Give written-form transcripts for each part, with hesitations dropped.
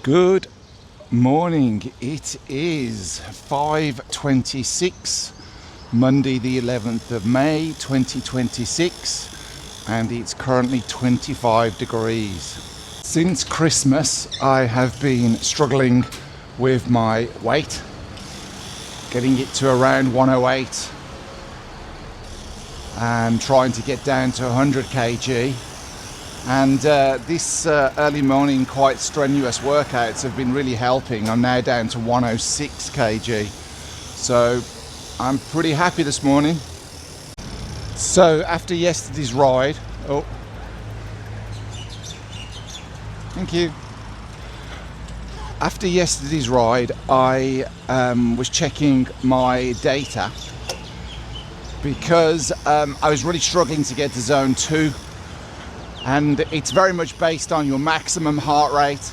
Good morning. It is 5:26, Monday the 11th of May 2026, and it's currently 25 degrees. Since Christmas I have been struggling with my weight, getting it to around 108 and trying to get down to 100 kg. And this early morning quite strenuous workouts have been really helping. I'm now down to 106 kg, so I'm pretty happy this morning. So after yesterday's ride, thank you. After yesterday's ride, I was checking my data because I was really struggling to get to zone 2. And it's very much based on your maximum heart rate.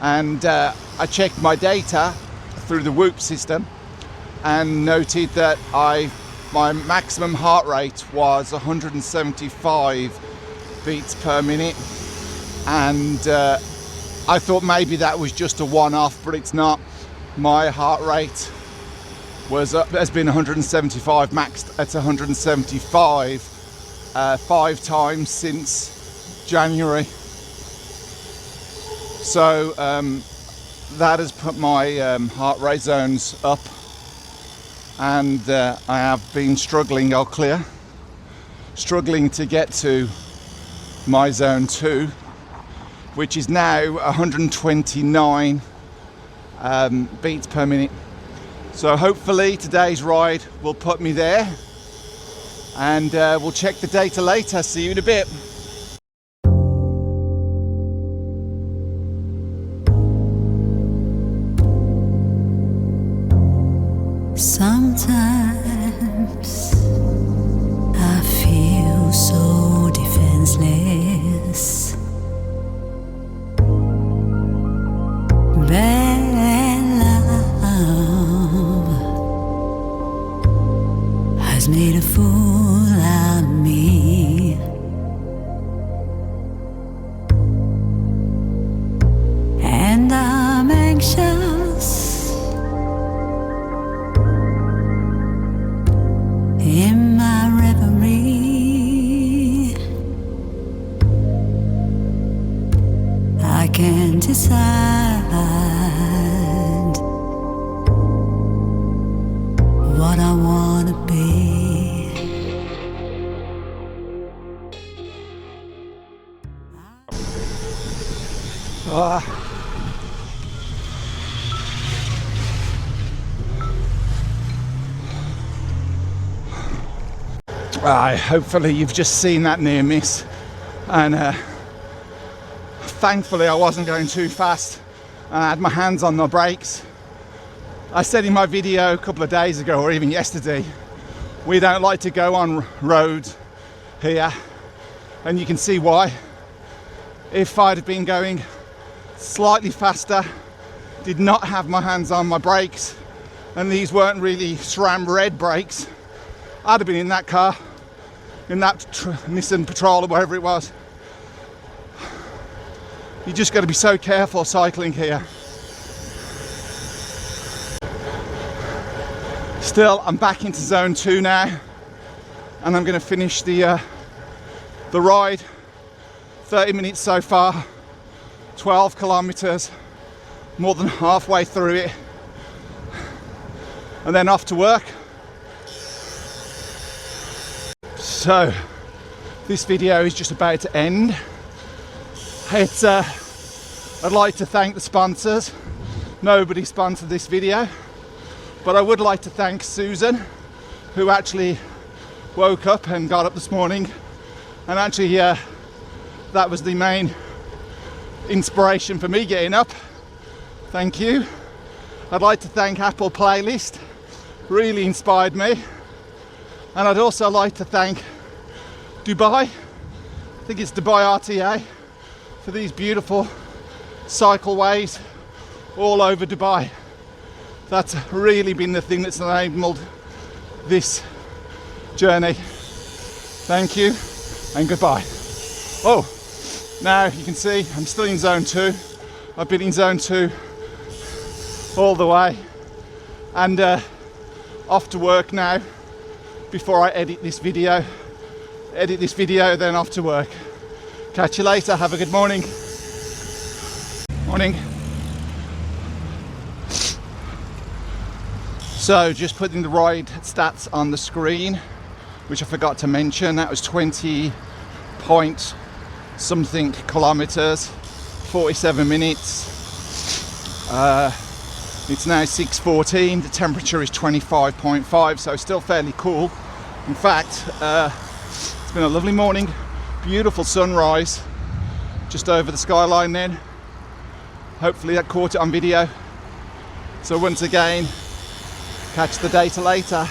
And I checked my data through the Whoop system and noted that my maximum heart rate was 175 beats per minute. And I thought maybe that was just a one-off, but it's not. My heart rate has been 175 maxed at 175 5 times since January. So that has put my heart rate zones up, and I have been struggling to get to my zone 2, which is now 129 beats per minute. So hopefully today's ride will put me there, and we'll check the data later. See you in a bit. Sometimes I feel so defenseless. Bad love has made a fool out of me. And I'm anxious in my reverie. I can't decide what I wanna be. Hopefully you've just seen that near miss, and thankfully I wasn't going too fast and I had my hands on the brakes. I said in my video a couple of days ago, or even yesterday, we don't like to go on roads here, and you can see why. If I'd have been going slightly faster, did not have my hands on my brakes, and these weren't really SRAM red brakes, I'd have been in that car, in that Nissan Patrol or whatever it was. You just got to be so careful cycling here. Still, I'm back into zone 2 now, and I'm going to finish the ride. 30 minutes so far, 12 kilometres, more than halfway through it, and then off to work. So this video is just about to end. I'd like to thank the sponsors. Nobody sponsored this video, but I would like to thank Susan, who actually woke up and got up this morning, and actually that was the main inspiration for me getting up. Thank you. I'd like to thank Apple Playlist, really inspired me. And I'd also like to thank Dubai, I think it's Dubai RTA, for these beautiful cycleways all over Dubai. That's really been the thing that's enabled this journey. Thank you and goodbye. Oh, now you can see I'm still in zone 2. I've been in zone 2 all the way, and off to work now before I edit this video. Then off to work. Catch you later. Have a good morning. Morning. So just putting the ride stats on the screen, which I forgot to mention. That was 20 point something kilometers, 47 minutes. It's now 6:14. The temperature is 25.5, so still fairly cool. In fact, it's been a lovely morning. Beautiful sunrise just over the skyline then. Hopefully that caught it on video. So once again, catch the data later.